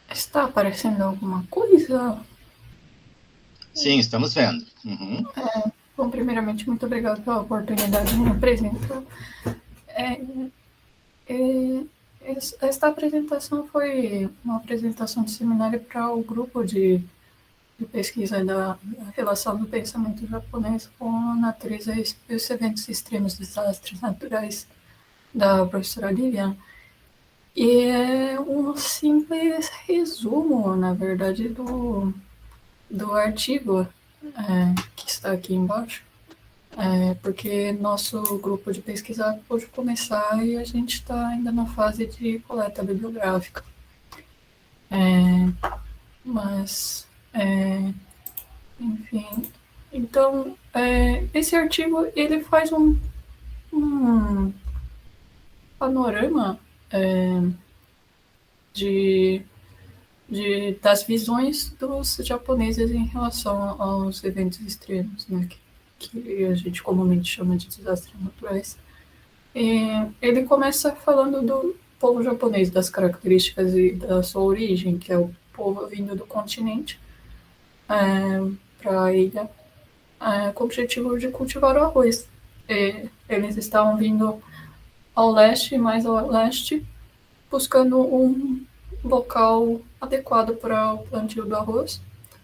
Está aparecendo alguma coisa? Sim, estamos vendo. Uhum. Bom, primeiramente, muito obrigado pela oportunidade de me apresentar. É, é, esta apresentação foi uma apresentação de seminário para o grupo de pesquisa da relação do pensamento japonês com a natureza e os eventos extremos, desastres naturais da professora Lilian. E é um simples resumo, na verdade, do artigo que está aqui embaixo. Porque nosso grupo de pesquisa pôde começar e a gente está ainda na fase de coleta bibliográfica. Mas, enfim. Então, esse artigo ele faz um panorama de, das visões dos japoneses em relação aos eventos extremos, né, que a gente comumente chama de desastres naturais. Ele começa falando do povo japonês, das características e da sua origem, que é o povo vindo do continente para a ilha, com o objetivo de cultivar o arroz. Eles estavam vindo ao leste, mais ao leste, buscando um local adequado para o plantio do arroz.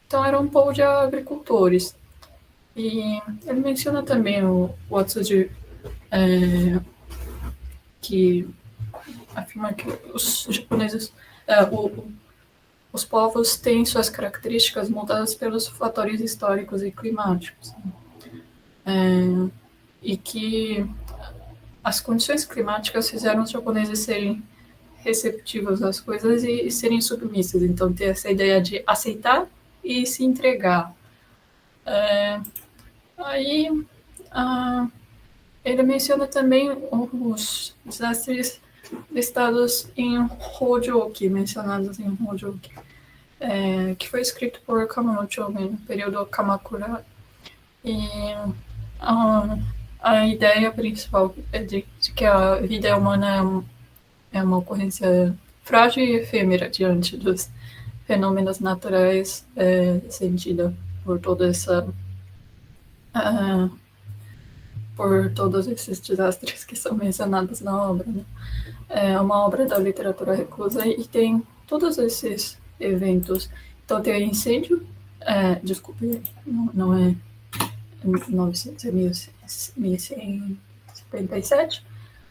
Então era um povo de agricultores. E ele menciona também o Atsuji, que afirma que os japoneses, os povos têm suas características mudadas pelos fatores históricos e climáticos. E que as condições climáticas fizeram os japoneses serem receptivos às coisas e serem submissos. Então, ter essa ideia de aceitar e se entregar. Aí, ele menciona também os desastres listados em Hojoki, mencionados em Hojoki, que foi escrito por Kamurocho no período Kamakura. E a ideia principal é de que a vida humana é uma ocorrência frágil e efêmera diante dos fenômenos naturais sentida por toda essa por todos esses desastres que são mencionados na obra. Né? É uma obra da literatura reclusa e tem todos esses eventos. Então tem o incêndio, desculpe, não é 900, é 1177,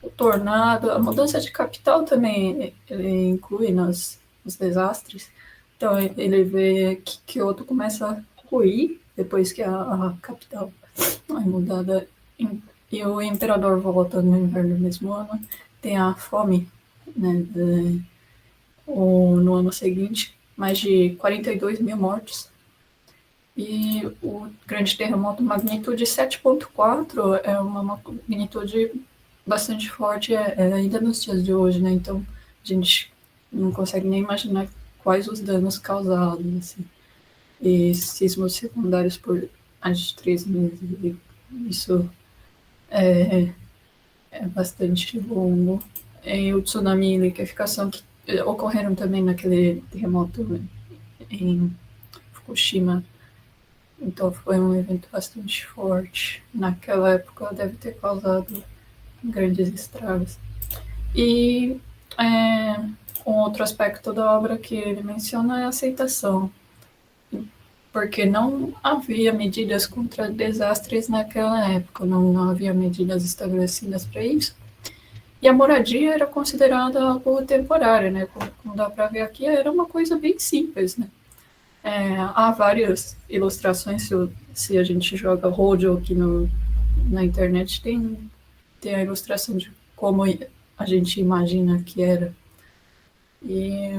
o tornado, a mudança de capital também ele inclui nos desastres. Então ele vê que Kyoto começa a ruir depois que a capital é mudada e o imperador volta no inverno do mesmo ano. Tem a fome, né, no ano seguinte, mais de 42 mil mortos. E o grande terremoto magnitude 7,4 é uma magnitude bastante forte ainda nos dias de hoje, né? Então a gente não consegue nem imaginar quais os danos causados, assim. E sismos secundários por mais de 3 meses. E isso é bastante longo. E o tsunami e liquefação que ocorreram também naquele terremoto em Fukushima. Então foi um evento bastante forte. Naquela época deve ter causado grandes estragos. E um outro aspecto da obra que ele menciona é a aceitação, porque não havia medidas contra desastres naquela época, não havia medidas estabelecidas para isso. E a moradia era considerada algo temporário, né? Como dá para ver aqui, era uma coisa bem simples, né? Há várias ilustrações, se a gente joga Rodio aqui na internet, tem a ilustração de como a gente imagina que era. E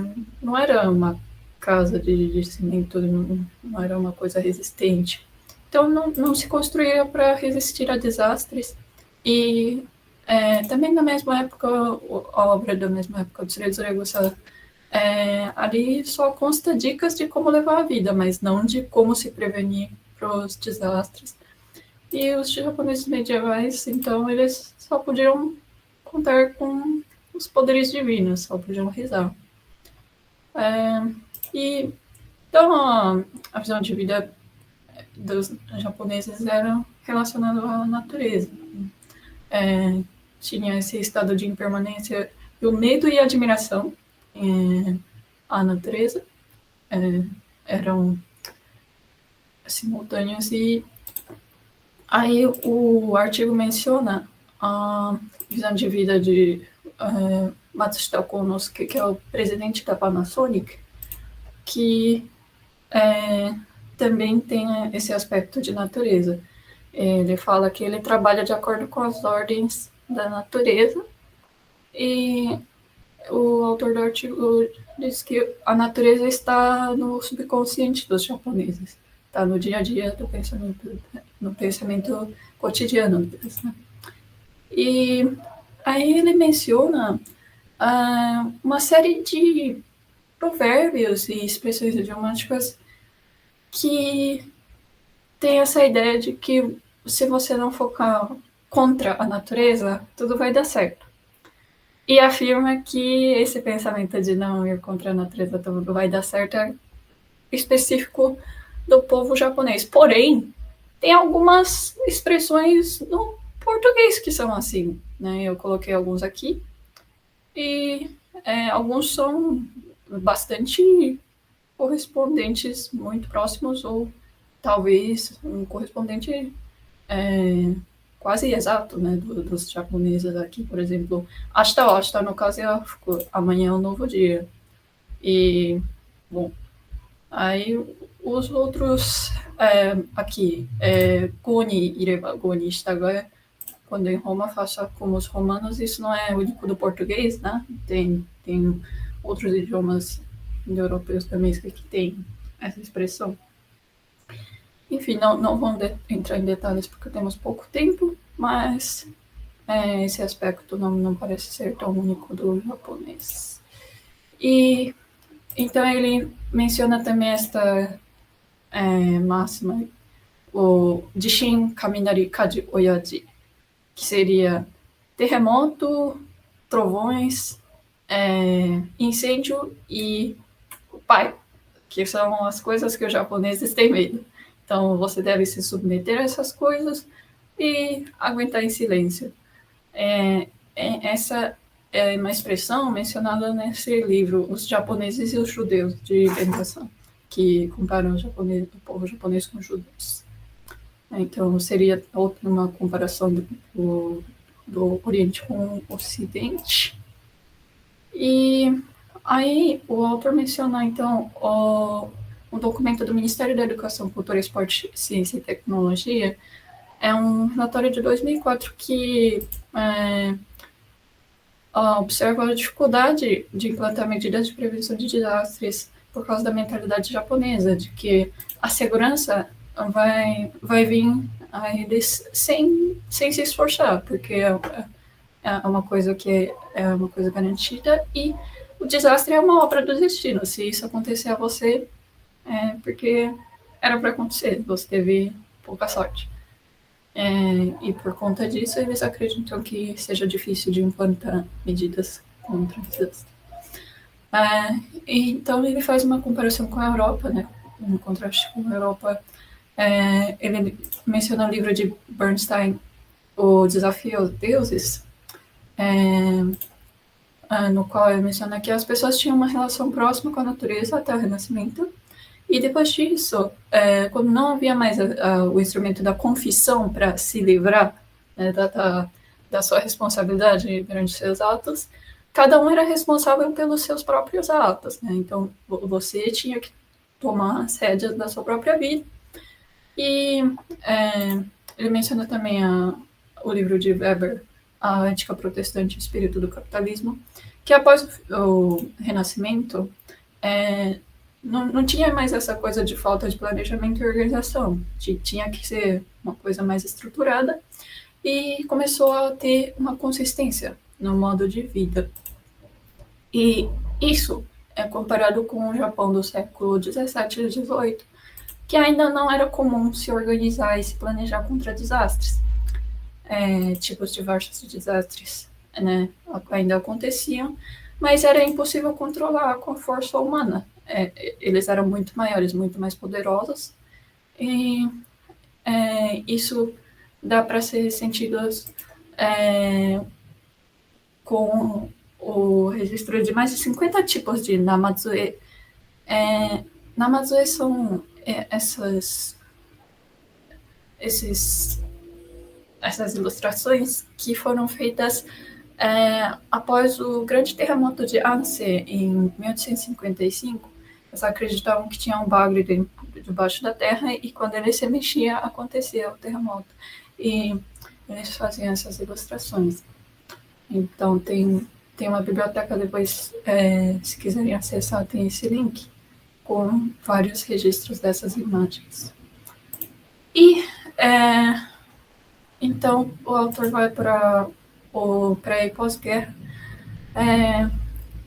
não era uma casa de cimento, não era uma coisa resistente. Então não se construía para resistir a desastres. E também na mesma época, a obra da mesma época do Tsurezure Gosha, ali só consta dicas de como levar a vida, mas não de como se prevenir para os desastres. E os japoneses medievais, então, eles só podiam contar com os poderes divinos, só podiam rezar. Então, a visão de vida dos japoneses era relacionada à natureza. Tinha esse estado de impermanência, o medo e a admiração à natureza eram simultâneos. E aí o artigo menciona a visão de vida de Matsushita Konosuke, que é o presidente da Panasonic, que também tem esse aspecto de natureza. Ele fala que ele trabalha de acordo com as ordens da natureza, e o autor do artigo diz que a natureza está no subconsciente dos japoneses, está no dia a dia do pensamento, no pensamento cotidiano deles, né? E aí ele menciona uma série de provérbios e expressões idiomáticas que tem essa ideia de que se você não focar contra a natureza, tudo vai dar certo. E afirma que esse pensamento de não ir contra a natureza, tudo vai dar certo, é específico do povo japonês. Porém, tem algumas expressões no português que são assim, né? Eu coloquei alguns aqui, e alguns são bastante correspondentes, muito próximos, ou talvez um correspondente quase exato, né, dos japoneses aqui. Por exemplo, ashita no caso é amanhã é um novo dia. E, bom, aí os outros aqui, goni ireba, goni shita, quando em Roma, faça como os romanos. Isso não é único do português, né? Tem outros idiomas indo-europeus também que tem essa expressão. Enfim, não vamos entrar em detalhes porque temos pouco tempo, mas esse aspecto não parece ser tão único do japonês. E então ele menciona também esta máxima, o Jishin Kaminari Kaji Oyaji, que seria terremoto, trovões, incêndio e o pai, que são as coisas que os japoneses têm medo. Então, você deve se submeter a essas coisas e aguentar em silêncio. Essa é uma expressão mencionada nesse livro, Os Japoneses e os Judeus, de Bentasan, que comparam o povo japonês com os judeus. Então, seria uma comparação do Oriente com o Ocidente. E aí o autor menciona, então, um documento do Ministério da Educação, Cultura, Esporte, Ciência e Tecnologia. É um relatório de 2004 que observa a dificuldade de implantar medidas de prevenção de desastres por causa da mentalidade japonesa, de que a segurança vai vir a eles sem se esforçar, porque é uma coisa que é uma coisa garantida, e o desastre é uma obra do destino. Se isso acontecer a você, porque era para acontecer, você teve pouca sorte. E por conta disso, eles acreditam que seja difícil de implantar medidas contra o desastre. Então, ele faz uma comparação com a Europa, né? Um contraste com a Europa. Ele menciona o livro de Bernstein, O Desafio aos Deuses, no qual ele menciona que as pessoas tinham uma relação próxima com a natureza até o Renascimento, e depois disso, quando não havia mais o instrumento da confissão para se livrar, né, da sua responsabilidade perante seus atos, cada um era responsável pelos seus próprios atos, né? Então, você tinha que tomar as rédeas da sua própria vida. E ele menciona também o livro de Weber, A Ética Protestante e o Espírito do Capitalismo, que após o Renascimento, não tinha mais essa coisa de falta de planejamento e organização. Tinha que ser uma coisa mais estruturada, e começou a ter uma consistência no modo de vida. E isso é comparado com o Japão do século XVII e XVIII, que ainda não era comum se organizar e se planejar contra desastres. Tipos diversos de desastres, né, ainda aconteciam, mas era impossível controlar com a força humana. Eles eram muito maiores, muito mais poderosos, e isso dá para ser sentido com o registro de mais de 50 tipos de Namazue. Namazue são essas ilustrações que foram feitas após o grande terremoto de Ansê, em 1855. Eles acreditavam que tinha um bagre debaixo da terra e quando ele se mexia, acontecia o terremoto. E eles faziam essas ilustrações. Então, tem uma biblioteca depois, se quiserem acessar, tem esse link com vários registros dessas imagens. E, então, o autor vai para o pré e pós-guerra.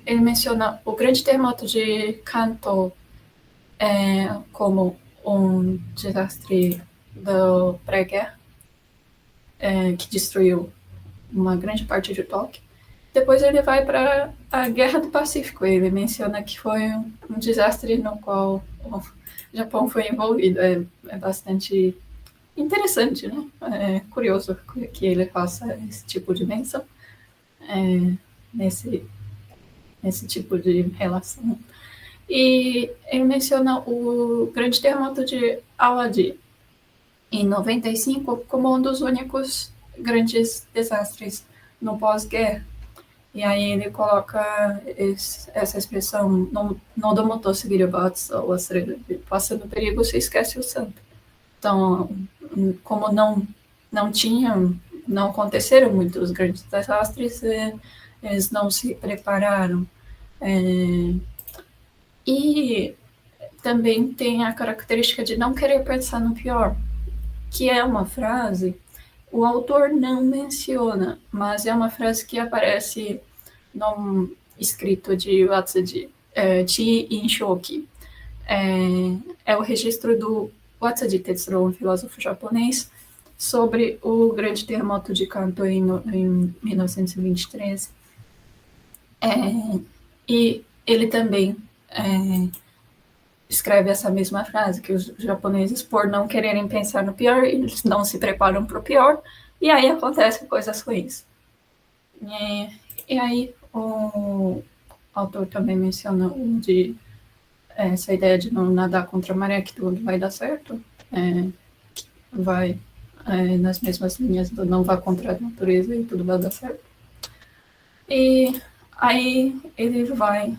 Ele menciona o grande terremoto de Kanto como um desastre do pré-guerra, que destruiu uma grande parte de Tóquio. Depois ele vai para a Guerra do Pacífico. Ele menciona que foi um desastre no qual o Japão foi envolvido. É bastante interessante, né? É curioso que ele faça esse tipo de menção nesse tipo de relação. E ele menciona o grande terremoto de Awadi, em 95, como um dos únicos grandes desastres no pós-guerra. E aí ele coloca essa expressão nodomoto sugiribatsu, ou seja, passando perigo, se esquece o santo. Então, como não aconteceram muitos grandes desastres, eles não se prepararam. E também tem a característica de não querer pensar no pior, que é uma frase, o autor não menciona, mas é uma frase que aparece num escrito de Watsuji, Chi Inshoki. É o registro do Watsuji Tetsuro, um filósofo japonês, sobre o grande terremoto de Kanto em 1923. E ele também escreve essa mesma frase, que os japoneses, por não quererem pensar no pior, eles não se preparam para o pior, e aí acontecem coisas ruins. E aí o autor também menciona essa ideia de não nadar contra a maré, que tudo vai dar certo, vai nas mesmas linhas do não vá contra a natureza e tudo vai dar certo. E aí ele vai,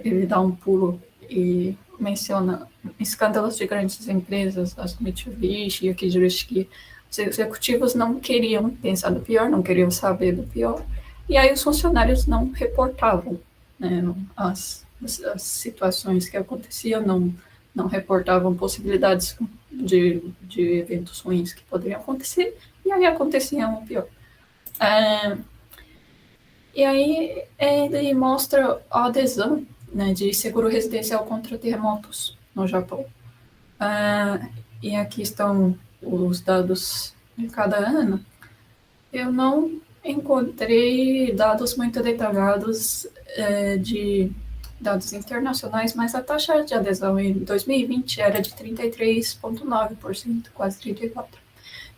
ele dá um pulo e menciona escândalos de grandes empresas, as Mitsubishi e a Kijirishiki. Os executivos não queriam pensar no pior, não queriam saber do pior, e aí os funcionários não reportavam, né, as situações que aconteciam, não reportavam possibilidades de eventos ruins que poderiam acontecer, e aí aconteciam o pior. E aí ele mostra a adesão, né, de seguro residencial contra terremotos no Japão. E aqui estão os dados de cada ano. Eu não encontrei dados muito detalhados de dados internacionais, mas a taxa de adesão em 2020 era de 33,9%, quase 34%,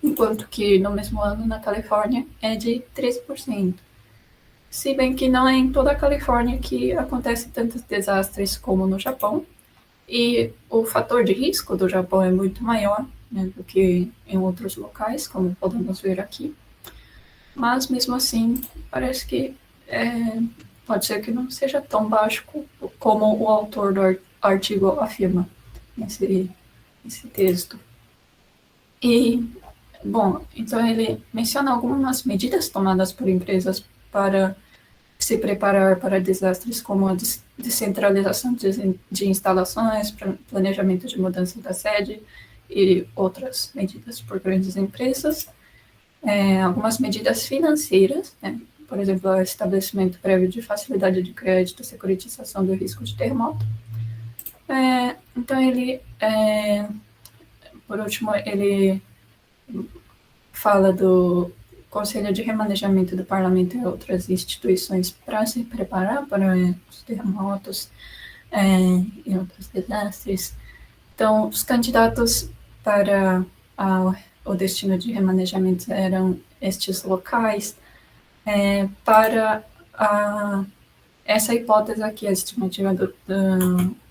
enquanto que no mesmo ano na Califórnia é de 13%. Se bem que não é em toda a Califórnia que acontece tantos desastres como no Japão, e o fator de risco do Japão é muito maior, né, do que em outros locais, como podemos ver aqui. Mas, mesmo assim, parece que pode ser que não seja tão baixo como o autor do artigo afirma nesse texto. E, bom, então ele menciona algumas medidas tomadas por empresas para se preparar para desastres, como a descentralização de instalações, planejamento de mudança da sede e outras medidas por grandes empresas. Algumas medidas financeiras, né? Por exemplo, o estabelecimento prévio de facilidade de crédito, securitização do risco de terremoto. Então, ele, por último, ele fala Conselho de Remanejamento do Parlamento e outras instituições para se preparar para os terremotos e outros desastres. Então, os candidatos para o destino de remanejamento eram estes locais. Para essa hipótese aqui, a estimativa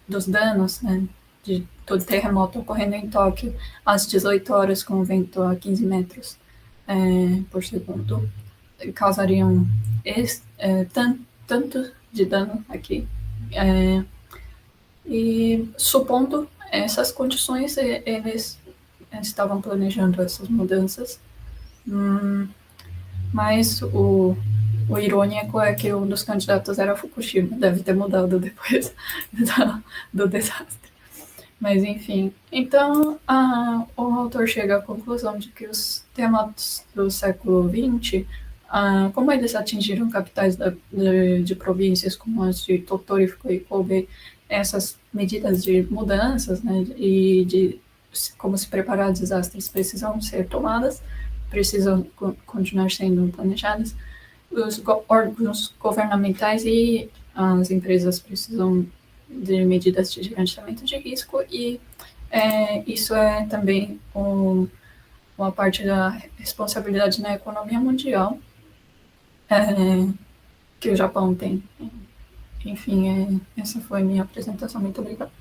dos danos, né, do terremoto ocorrendo em Tóquio às 18 horas com vento a 15 metros por segundo, causariam tanto de dano aqui. E supondo essas condições, eles estavam planejando essas mudanças. Mas o irônico é que um dos candidatos era Fukushima, deve ter mudado depois do desastre. Mas, enfim. Então, o autor chega à conclusão de que os terremotos do século XX, como eles atingiram capitais de províncias como as de Tottori e Kobe, essas medidas de mudanças, né, e de como se preparar a desastres precisam ser tomadas, precisam continuar sendo planejadas. Os órgãos governamentais e as empresas precisam de medidas de gerenciamento de risco, e isso é também uma parte da responsabilidade na economia mundial que o Japão tem. Enfim, essa foi a minha apresentação. Muito obrigada.